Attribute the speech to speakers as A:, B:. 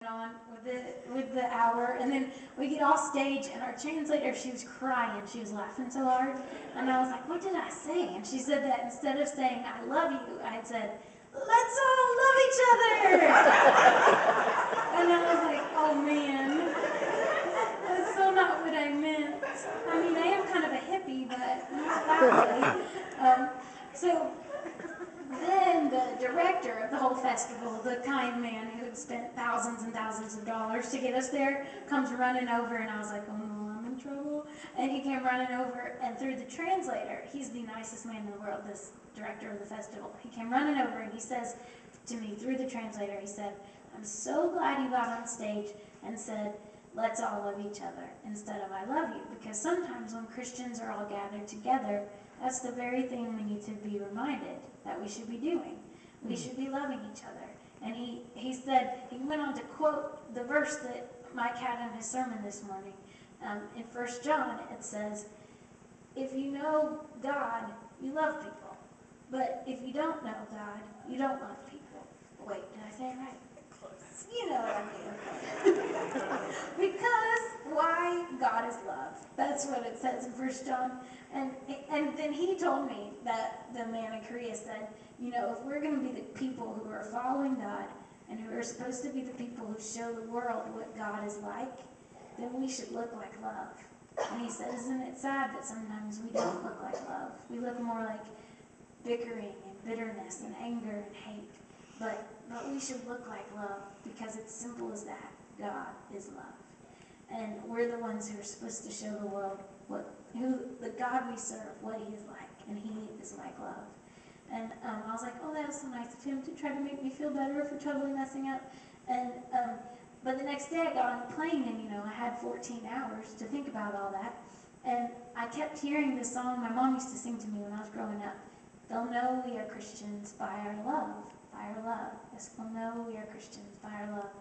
A: on with the hour, and then we get off stage, and our translator, she was crying. She was laughing so hard, and I was like, "What did I say?" And she said that instead of saying "I love you," I had said, "Let's all love each other." And I was like, "Oh man, that's so not what I meant." I mean, I am kind of a hippie, but not that way. So then the director of the whole festival, the kind man who had spent thousands and thousands of dollars to get us there, comes running over, and I was like, "Oh no, I'm in trouble." And he came running over, and through the translator, he's the nicest man in the world, this director of the festival. He came running over, and he says to me through the translator, he said, "I'm so glad you got on stage and said, 'Let's all love each other,' instead of 'I love you,' because sometimes when Christians are all gathered together, that's the very thing we need to be reminded that we should be doing. We should be loving each other." And he said, he went on to quote the verse that Mike had in his sermon this morning. In 1 John, it says, "If you know God, you love people. But if you don't know God, you don't love people." Wait, did I say it right? Close. You know what I mean. Because why? God is love. That's what it says in 1 John. And then he told me, that the man in Korea said, if we're going to be the people who are following God and who are supposed to be the people who show the world what God is like, then we should look like love. And he said, isn't it sad that sometimes we don't look like love? We look more like bickering and bitterness and anger and hate. But we should look like love, because it's simple as that. God is love. And we're the ones who are supposed to show the world the God we serve, what he is like. And he is like love. And I was like, oh, that was so nice of him to try to make me feel better for totally messing up. And but the next day I got on the plane, and I had 14 hours to think about all that. And I kept hearing this song my mom used to sing to me when I was growing up. "They'll know we are Christians by our love, by our love. Yes, they'll know we are Christians by our love."